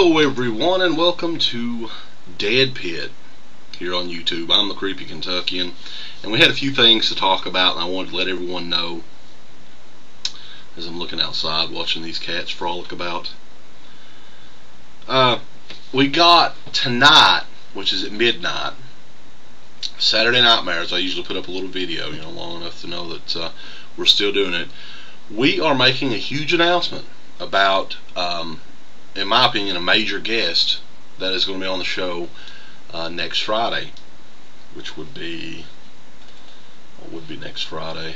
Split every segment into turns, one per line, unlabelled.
Hello everyone and welcome to DEADPIT here on YouTube. I'm the Creepy Kentuckian, and we had a few things to talk about, and I wanted to let everyone know as I'm looking outside watching these cats frolic about. We got tonight, which is at midnight, Saturday Nightmares. I usually put up a little video, long enough to know that we're still doing it. We are making a huge announcement about, in my opinion, a major guest that is going to be on the show next Friday, which would be, what would be next Friday?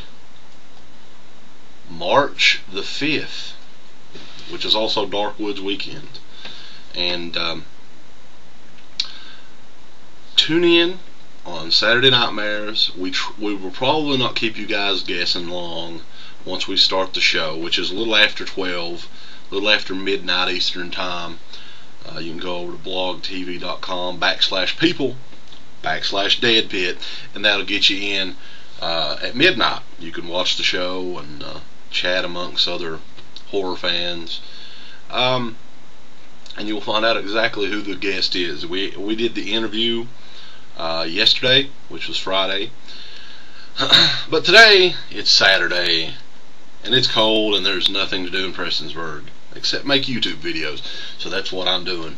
March the 5th, which is also Dark Woods weekend. And tune in on Saturday Nightmares. We will probably not keep you guys guessing long once we start the show, which is a little after 12, a little after midnight Eastern time. You can go over to blogtv.com/people/DEADPIT, and that'll get you in at midnight. You can watch the show and chat amongst other horror fans. And you'll find out exactly who the guest is. We did the interview yesterday, which was Friday. But today, it's Saturday, and it's cold, and there's nothing to do in Prestonsburg except make YouTube videos. So that's what I'm doing.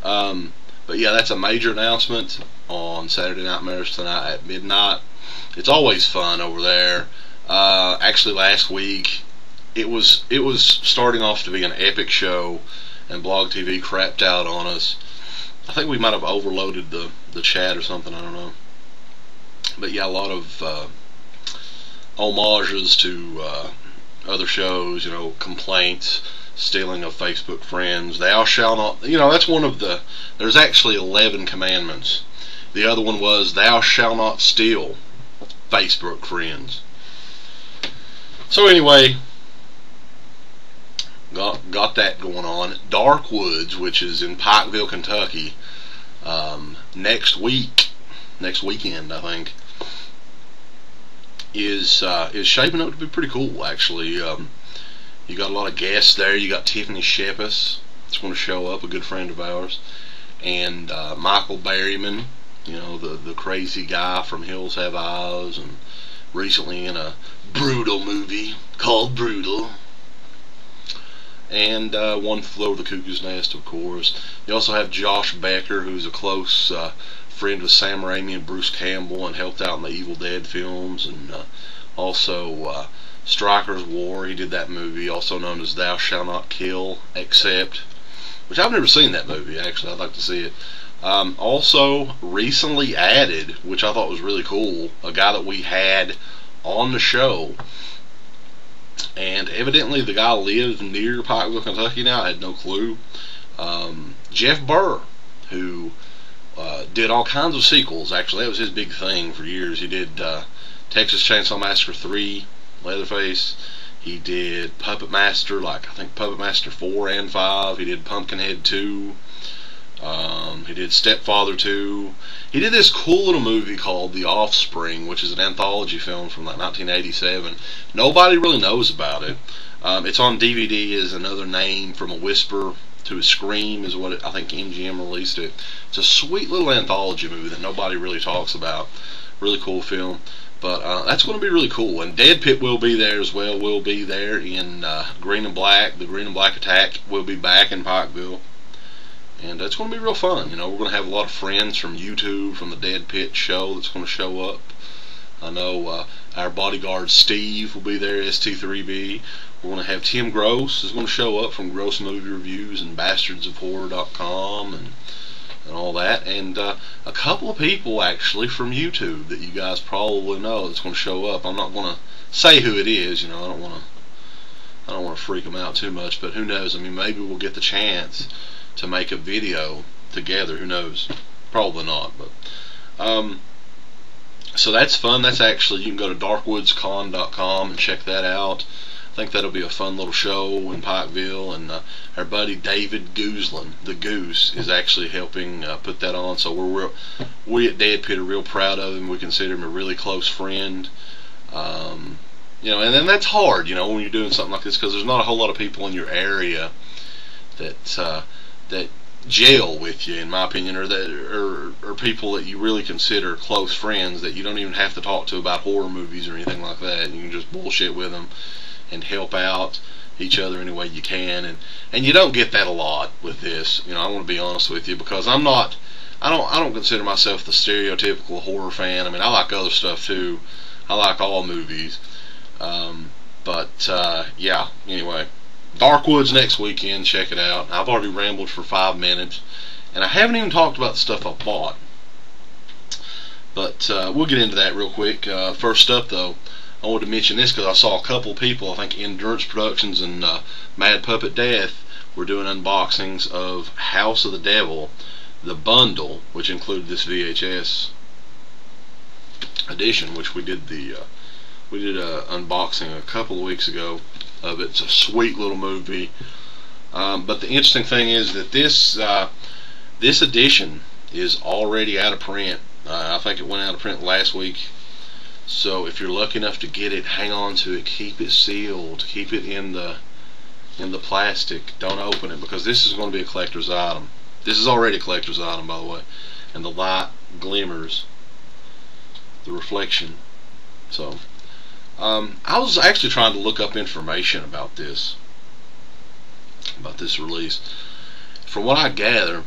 But yeah, that's a major announcement on Saturday Nightmares tonight at midnight. It's always fun over there. Actually, last week, it was starting off to be an epic show, and Blog TV crapped out on us. I think we might have overloaded the chat or something, I don't know. But yeah, a lot of homages to other shows, complaints, stealing of Facebook friends. Thou shalt not, that's one of the, there's actually 11 commandments. The other one was, thou shalt not steal Facebook friends. So anyway, got that going on. Dark Woods, which is in Pikeville, Kentucky, next weekend, I think, is shaping up to be pretty cool, actually. You got a lot of guests there. You got Tiffany Shepis, that's going to show up, a good friend of ours, and Michael Berryman, the crazy guy from Hills Have Eyes, and recently in a brutal movie called Brutal. And One Flew Over the Cuckoo's Nest, of course. You also have Josh Becker, who's a close friend with Sam Raimi and Bruce Campbell, and helped out in the Evil Dead films, and also Stryker's War. He did that movie, also known as Thou Shalt Not Kill, Except, which I've never seen that movie, actually. I'd like to see it. Also recently added, which I thought was really cool, a guy that we had on the show, and evidently the guy lives near Pikeville, Kentucky now. I had no clue. Jeff Burr, who did all kinds of sequels. Actually, that was his big thing for years. He did Texas Chainsaw Massacre 3, Leatherface. He did Puppet Master, I think Puppet Master 4 and 5. He did Pumpkinhead 2. He did Stepfather 2. He did this cool little movie called The Offspring, which is an anthology film from 1987. Nobody really knows about it. It's on DVD as another name, From a Whisper to a Scream, is what I think MGM released it. It's a sweet little anthology movie that nobody really talks about. Really cool film. But that's going to be really cool. And DEADPIT will be there as well. We'll be there in Green and Black. The Green and Black Attack will be back in Pikeville. And that's going to be real fun. We're going to have a lot of friends from YouTube, from the DEADPIT show, that's going to show up. I know our bodyguard Steve will be there, ST3B. We're going to have Tim Gross is going to show up from Gross Movie Reviews and bastardsofhorror.com and all that. And a couple of people actually from YouTube that you guys probably know that's going to show up. I'm not going to say who it is. I don't want to freak them out too much, but who knows? I mean, maybe we'll get the chance to make a video together. Who knows? Probably not. But so that's fun. That's actually, you can go to darkwoodscon.com and check that out. I think that'll be a fun little show in Pikeville, and our buddy David Gooseland, the Goose, is actually helping put that on. So we at DEADPIT are real proud of him. We consider him a really close friend. And then that's hard, when you're doing something like this, because there's not a whole lot of people in your area that gel with you, in my opinion, or that or people that you really consider close friends that you don't even have to talk to about horror movies or anything like that. You can just bullshit with them and help out each other any way you can, and you don't get that a lot with this. I want to be honest with you, because I don't consider myself the stereotypical horror fan. I mean, I like other stuff too. I like all movies, yeah. Anyway, Darkwood's next weekend. Check it out. I've already rambled for 5 minutes, and I haven't even talked about the stuff I bought. But we'll get into that real quick. First up, though, I wanted to mention this because I saw a couple people, I think Endurance Productions and Mad Puppet Death, were doing unboxings of House of the Devil, the bundle, which included this VHS edition, which we did a unboxing a couple of weeks ago of it. It's a sweet little movie. But the interesting thing is that this edition is already out of print. I think it went out of print last week. So if you're lucky enough to get it, hang on to it. Keep it sealed. Keep it in the plastic. Don't open it, because this is going to be a collector's item. This is already a collector's item, by the way. And the light glimmers, the reflection. So I was actually trying to look up information about this release. From what I gather,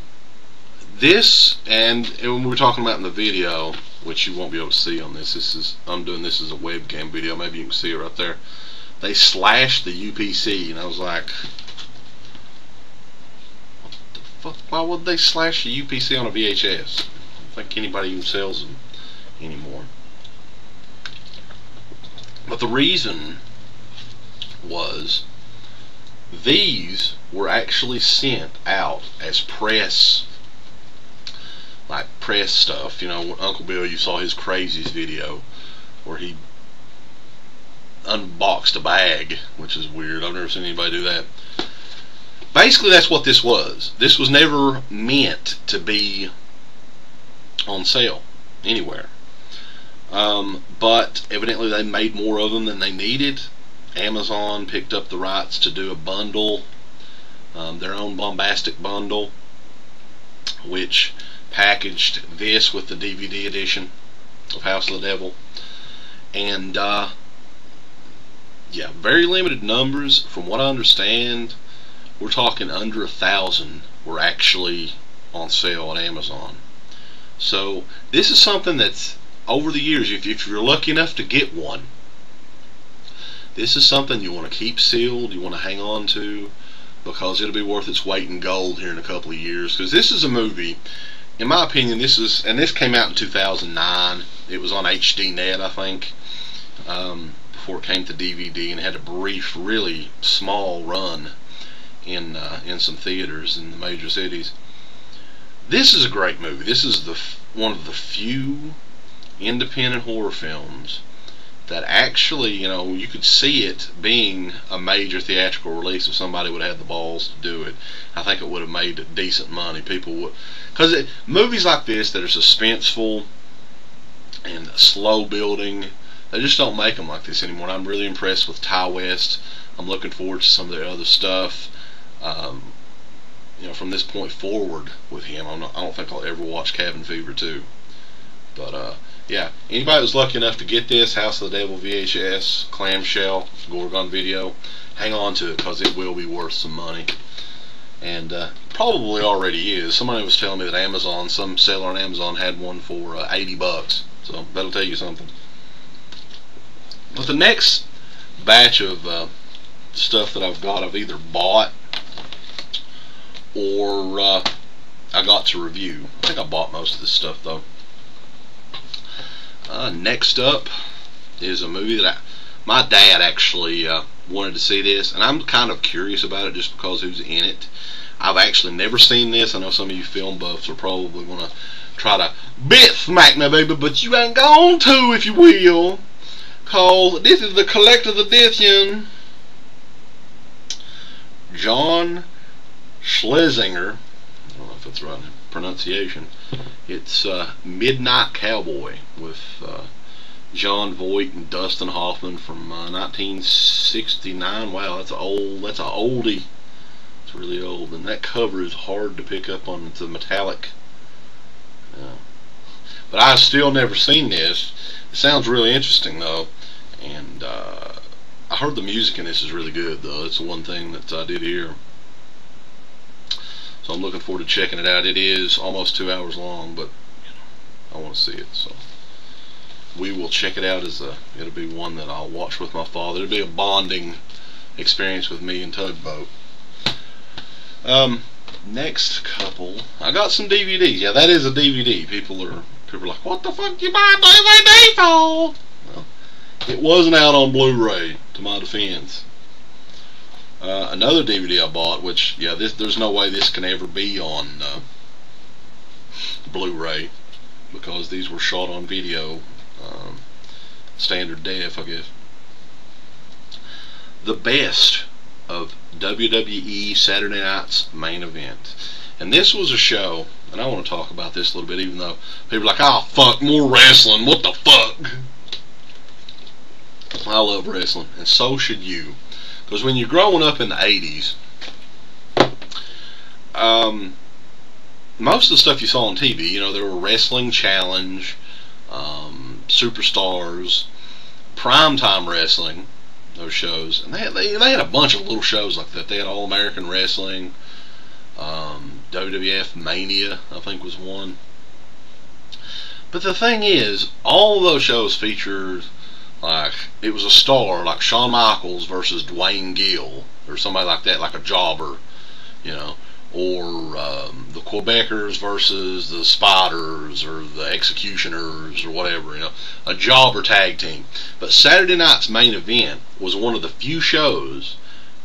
this, and when we were talking about in the video, which you won't be able to see on this, I'm doing this as a webcam video, maybe you can see it right there, they slashed the UPC, and I was like, what the fuck, why would they slash the UPC on a VHS? I don't think anybody even sells them anymore. But the reason was, these were actually sent out as press, like press stuff. Uncle Bill, you saw his Crazies video where he unboxed a bag, which is weird. I've never seen anybody do that. Basically, that's what this was. This was never meant to be on sale anywhere. But evidently they made more of them than they needed. Amazon picked up the rights to do a bundle, their own bombastic bundle, which packaged this with the DVD edition of House of the Devil. And yeah, very limited numbers. From what I understand, we're talking under 1,000 were actually on sale on Amazon. So this is something that's, over the years, if you're lucky enough to get one, this is something you want to keep sealed, you want to hang on to, because it'll be worth its weight in gold here in a couple of years. Because this is a movie, in my opinion, this came out in 2009. It was on HDNet, I think, before it came to DVD, and had a brief, really small run in some theaters in the major cities. This is a great movie. This is one of the few independent horror films that actually, you could see it being a major theatrical release if somebody would have had the balls to do it. I think it would have made decent money. People would, because movies like this that are suspenseful and slow building, they just don't make them like this anymore. And I'm really impressed with Ty West. I'm looking forward to some of their other stuff. From this point forward with him, I don't think I'll ever watch Cabin Fever 2. But yeah, anybody who's lucky enough to get this House of the Devil VHS clamshell Gorgon video, hang on to it, because it will be worth some money, and probably already is. Somebody was telling me that some seller on Amazon had one for $80, so that'll tell you something. But the next batch of stuff that I've got, I've either bought or I got to review. I think I bought most of this stuff though. Next up is a movie that my dad actually wanted to see this, and I'm kind of curious about it just because who's in it. I've actually never seen this. I know some of you film buffs are probably going to try to bit smack me, baby, but you ain't going to, if you will, cause this is the Collector Edition. John Schlesinger, I don't know if that's the right pronunciation. It's Midnight Cowboy with John Voight and Dustin Hoffman from 1969. Wow, that's a oldie. It's It's really old, and that cover is hard to pick up on. It's a metallic. But I've still never seen this. It sounds really interesting though, and I heard the music in this is really good though. It's the one thing that I did hear. So I'm looking forward to checking it out. It is almost 2 hours long, but I want to see it, so we will check it out. It'll be one that I'll watch with my father. It'll be a bonding experience with me and Tugboat. Next couple, I got some DVDs. Yeah, that is a DVD. People are like, what the fuck you buy a DVD for? Well, it wasn't out on Blu-ray, to my defense. Another DVD I bought, which, yeah, there's no way this can ever be on Blu-ray, because these were shot on video, standard def, I guess. The best of WWE Saturday Night's Main Event. And this was a show, and I want to talk about this a little bit, even though people are like, oh fuck, more wrestling, what the fuck? I love wrestling, and so should you. Because when you're growing up in the 80s, most of the stuff you saw on TV, you know, there were Wrestling Challenge, Superstars, Primetime Wrestling, those shows, and they had a bunch of little shows like that. They had All American Wrestling, WWF Mania, I think was one. But the thing is, all of those shows featured, like, it was a star, like Shawn Michaels versus Dwayne Gill, or somebody like that, like a jobber, you know, or the Quebecers versus the Spiders, or the Executioners, or whatever, you know, a jobber tag team. But Saturday Night's Main Event was one of the few shows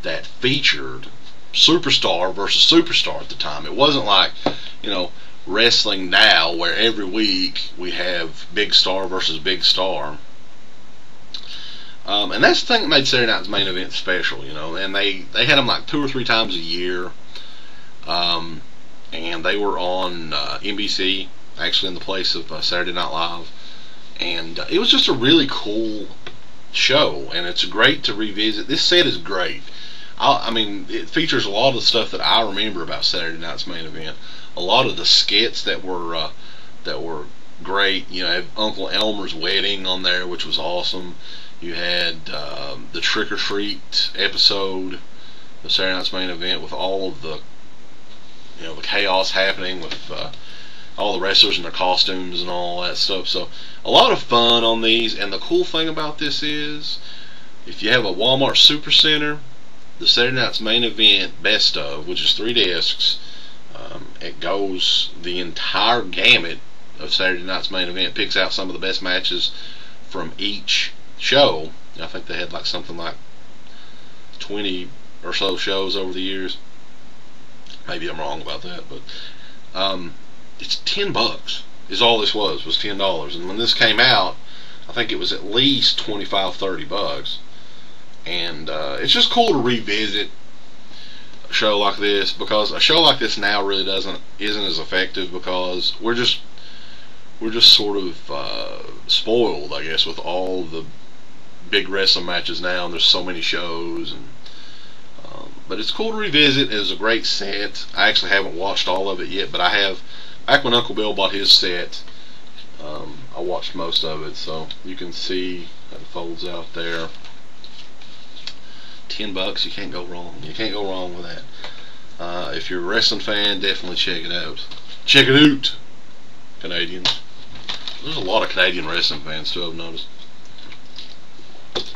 that featured superstar versus superstar at the time. It wasn't like, you know, wrestling now, where every week we have big star versus big star. And that's the thing that made Saturday Night's Main Event special, you know. And they had them like 2 or 3 times a year. And they were on NBC, actually in the place of Saturday Night Live. And it was just a really cool show, and it's great to revisit. This set is great. I mean, it features a lot of the stuff that I remember about Saturday Night's Main Event. A lot of the skits that were great. You know, have Uncle Elmer's wedding on there, which was awesome. You had the Trick or Treat episode of Saturday Night's Main Event, with all of the, you know, the chaos happening with all the wrestlers in their costumes and all that stuff. So a lot of fun on these. And the cool thing about this is, if you have a Walmart Supercenter, the Saturday Night's Main Event Best Of, which is 3 discs, it goes the entire gamut of Saturday Night's Main Event, picks out some of the best matches from each show. I think they had like something like 20 or so shows over the years. Maybe I'm wrong about that, but it's $10 is all this was $10. And when this came out, I think it was at least $25-30. And it's just cool to revisit a show like this, because a show like this now really isn't as effective, because we're just sort of spoiled, I guess, with all the big wrestling matches now, and there's so many shows. And but it's cool to revisit. It was a great set. I actually haven't watched all of it yet, but I have. Back when Uncle Bill bought his set, I watched most of it, so you can see that it folds out there. $10, you can't go wrong. You can't go wrong with that. If you're a wrestling fan, definitely check it out. Check it out, Canadians. There's a lot of Canadian wrestling fans too, I've noticed.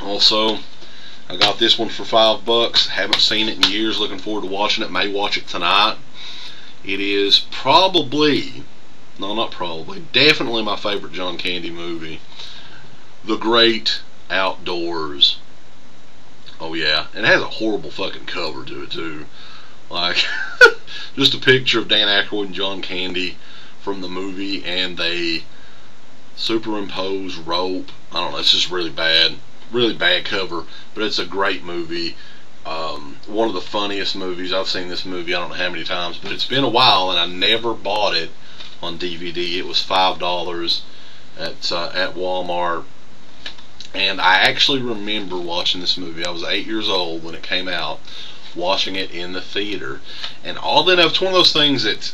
Also, I got this one for $5. Haven't seen it in years. Looking forward to watching it. May watch it tonight. It is probably, no, not probably, definitely my favorite John Candy movie, The Great Outdoors. Oh yeah, and it has a horrible fucking cover to it too. Like, just a picture of Dan Aykroyd and John Candy from the movie, and they superimpose rope. I don't know, it's just really bad cover, but it's a great movie. One of the funniest movies. I've seen this movie I don't know how many times, but it's been a while, and I never bought it on DVD. It was $5 at Walmart, and I actually remember watching this movie. I was 8 years old when it came out, watching it in the theater. And all that, it's one of those things that,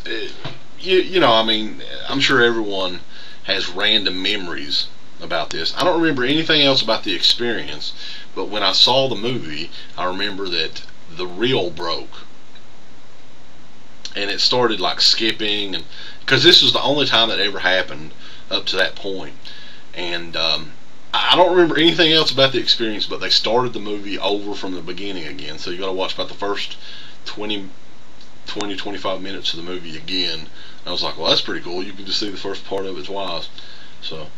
you know, I mean, I'm sure everyone has random memories about this. I don't remember anything else about the experience, but when I saw the movie, I remember that the reel broke. And it started like skipping, and because this was the only time that ever happened up to that point. And I don't remember anything else about the experience, but they started the movie over from the beginning again. So you got to watch about the first 25 minutes of the movie again. And I was like, well, that's pretty cool. You can just see the first part of it twice. So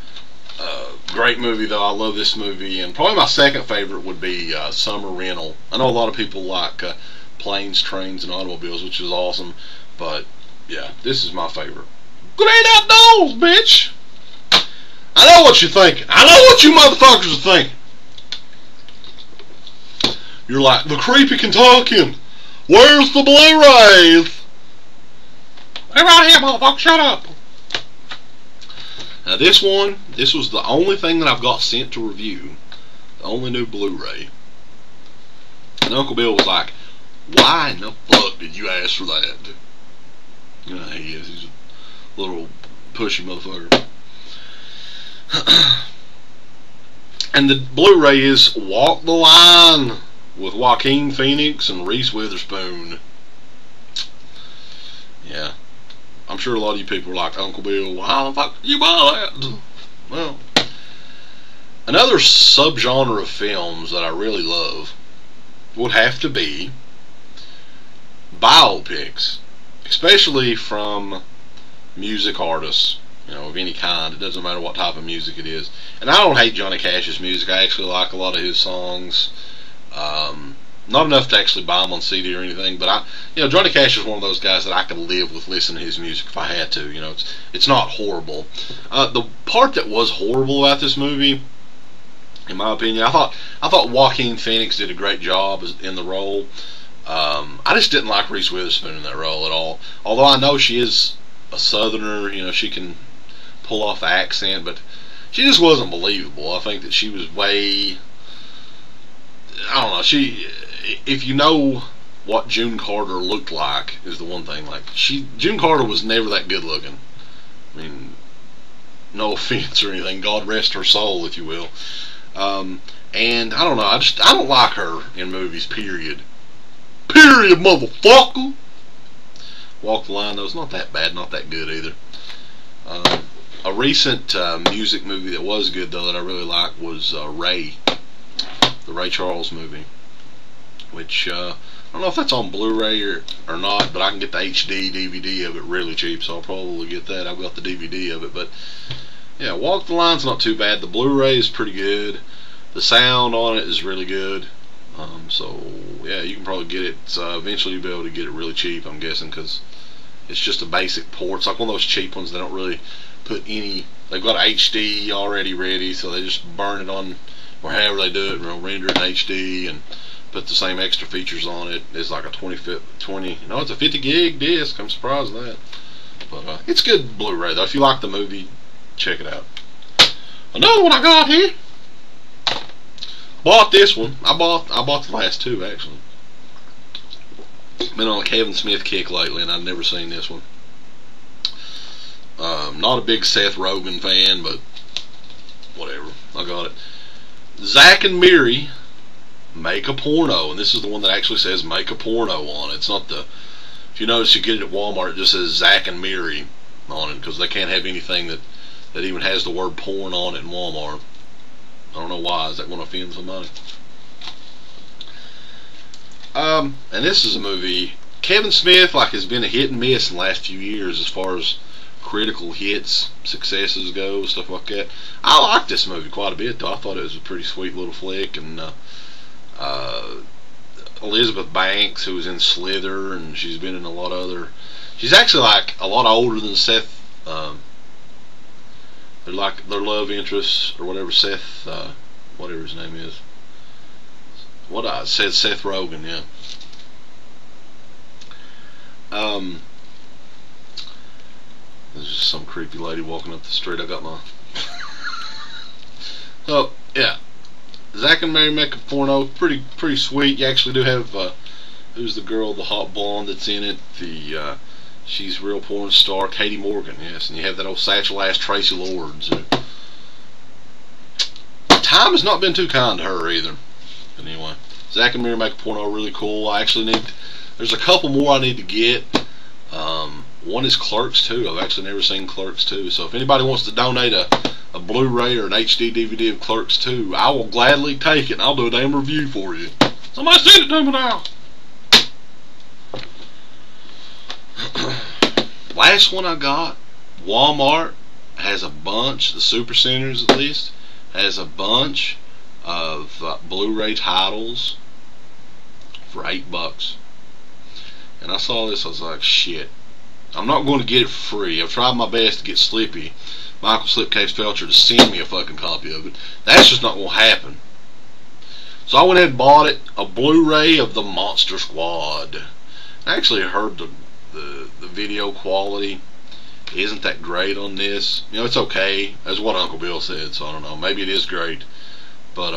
great movie, though. I love this movie. And probably my second favorite would be Summer Rental. I know a lot of people like Planes, Trains, and Automobiles, which is awesome. But yeah, this is my favorite. Great outdoors, bitch! I know what you're thinking. I know what you motherfuckers are thinking. You're like, the Creepy Kentuckian. Where's the Blu-rays? They're right here, motherfucker. Shut up. Now this was the only thing that I've got sent to review. The only new Blu-ray. And Uncle Bill was like, why in the fuck did you ask for that? You know, he is. He's a little pushy motherfucker. And the Blu-ray is Walk the Line with Joaquin Phoenix and Reese Witherspoon. Yeah, I'm sure a lot of you people are like, Uncle Bill, why the fuck did you buy that? Well, another subgenre of films that I really love would have to be biopics, especially from music artists. You know, of any kind. It doesn't matter what type of music it is. And I don't hate Johnny Cash's music. I actually like a lot of his songs. Not enough to actually buy them on CD or anything, but Johnny Cash is one of those guys that I could live with listening to his music if I had to. You know, it's not horrible. The part that was horrible about this movie, in my opinion, I thought Joaquin Phoenix did a great job in the role. I just didn't like Reese Witherspoon in that role at all. Although I know she is a Southerner, you know, she can pull off the accent, but she just wasn't believable. I think that she was way, I don't know, if you know what June Carter looked like, is the one thing, like, June Carter was never that good looking. I mean, no offense or anything, God rest her soul, if you will. And I don't know, I don't like her in movies, period, motherfucker. Walk the Line, though, it's not that bad, not that good either. A recent music movie that was good, though, that I really liked was Ray, the Ray Charles movie, which I don't know if that's on Blu-ray or not, but I can get the HD DVD of it really cheap, so I'll probably get that. I've got the DVD of it, but yeah, Walk the Line's not too bad. The Blu-ray is pretty good. The sound on it is really good. So yeah, you can probably get it. Eventually you'll be able to get it really cheap, I'm guessing, because it's just a basic port. It's like one of those cheap ones. They don't really put any. They've got HD already ready, so they just burn it on, or however they do it, and render it in HD and put the same extra features on it. It's like a 20. No, it's a 50 gig disc. I'm surprised at that. But it's good Blu-ray though. If you like the movie, check it out. Another one I got here. Bought this one. I bought the last two actually. Been on a Kevin Smith kick lately, and I've never seen this one. Not a big Seth Rogen fan, but whatever. I got it. Zack and Miri Make a Porno, and this is the one that actually says Make a Porno on it. It's not the. If you notice, you get it at Walmart. It just says Zack and Miri on it because they can't have anything that even has the word porn on it in Walmart. I don't know why. Is that going to offend somebody? And this is a movie. Kevin Smith has been a hit and miss in the last few years as far as critical hits, successes go, stuff like that. I liked this movie quite a bit though. I thought it was a pretty sweet little flick, and Elizabeth Banks, who was in Slither, and she's been in a lot of other. She's actually a lot older than Seth. They're like their love interest or whatever. Seth, whatever his name is. What I said, Seth Rogen, yeah. There's just some creepy lady walking up the street. I got my. So yeah, Zack and Miri Make a Porno, pretty sweet. You actually do have who's the girl, the hot blonde that's in it? She's a real porn star, Katie Morgan, yes. And you have that old satchel ass Tracy Lords. Time has not been too kind to her either. But anyway, Zack and Miri Make a Porno are really cool. I actually there's a couple more I need to get. One is Clerks 2. I've actually never seen Clerks 2. So if anybody wants to donate a Blu-ray or an HD DVD of Clerks 2, I will gladly take it, and I'll do a damn review for you. Somebody send it to me now. Last one I got, Walmart has a bunch, the Super Centers at least, has a bunch of Blu-ray titles for $8. And I saw this, I was like, shit, I'm not going to get it for free. I've tried my best to get Slippy, Michael Slipcase Felcher, to send me a fucking copy of it. That's just not going to happen. So I went ahead and bought it, a Blu-ray of the Monster Squad. I actually heard the video quality isn't that great on this. You know, it's okay. That's what Uncle Bill said, so I don't know. Maybe it is great. But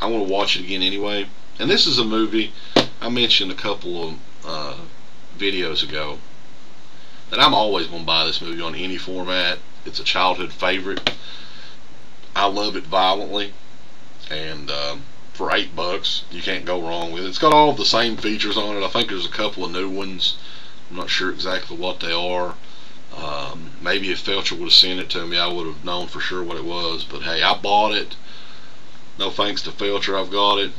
I want to watch it again anyway. And this is a movie I mentioned a couple of videos ago that I'm always going to buy this movie on any format. It's a childhood favorite. I love it violently, and for $8 you can't go wrong with it. It's got all the same features on it. I think there's a couple of new ones. I'm not sure exactly what they are. Maybe if Felcher would have sent it to me, I would have known for sure what it was. But hey, I bought it. No thanks to Felcher, I've got it.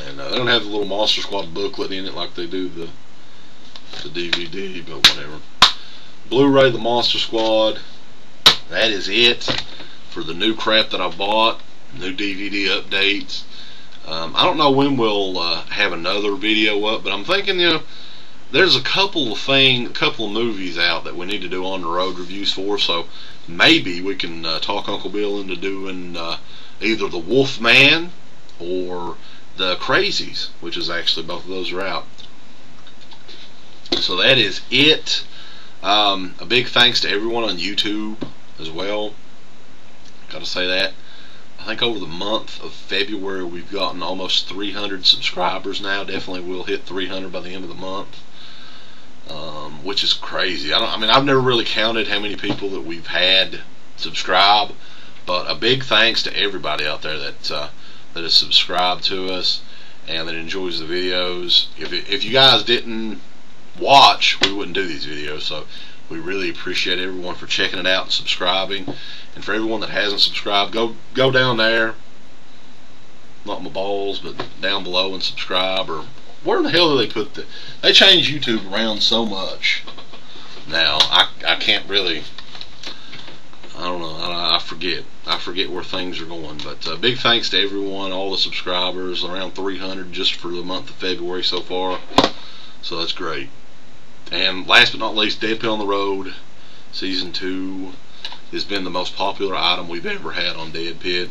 And they don't have the little Monster Squad booklet in it like they do the DVD, but whatever. Blu-ray, the Monster Squad. That is it for the new crap that I bought. New DVD updates. I don't know when we'll have another video up, but I'm thinking, you know, there's a couple of movies out that we need to do on the road reviews for. So maybe we can talk Uncle Bill into doing either The Wolf Man or The Crazies, which is actually both of those are out. So that is it. A big thanks to everyone on YouTube as well. Gotta say that. I think over the month of February we've gotten almost 300 subscribers now. Definitely will hit 300 by the end of the month, which is crazy. I mean, I've never really counted how many people that we've had subscribe, but a big thanks to everybody out there that has subscribed to us and that enjoys the videos. If you guys didn't watch, we wouldn't do these videos. So we really appreciate everyone for checking it out and subscribing. And for everyone that hasn't subscribed, go down there, not my balls, but down below and subscribe. Or where in the hell do they put that? They change YouTube around so much now. I can't really. I don't know. I forget where things are going. But big thanks to everyone, all the subscribers, around 300 just for the month of February so far. So that's great. And last but not least, DEADPIT on the Road Season 2 has been the most popular item we've ever had on DEADPIT.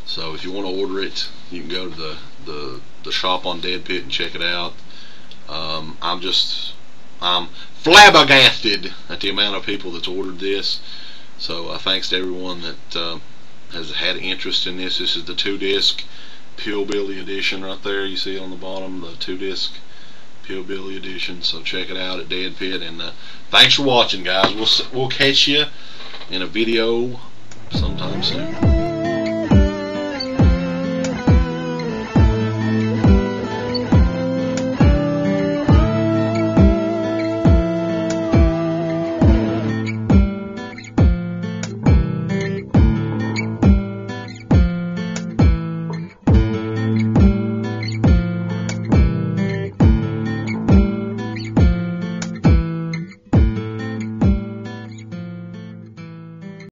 So if you want to order it, you can go to the shop on DEADPIT and check it out. I'm flabbergasted at the amount of people that's ordered this. So thanks to everyone that has had interest in this. This is the 2-disc Pillbilly edition right there. You see on the bottom, the 2-disc Pillbilly edition. So check it out at DEADPIT. And thanks for watching, guys. We'll catch you in a video sometime soon.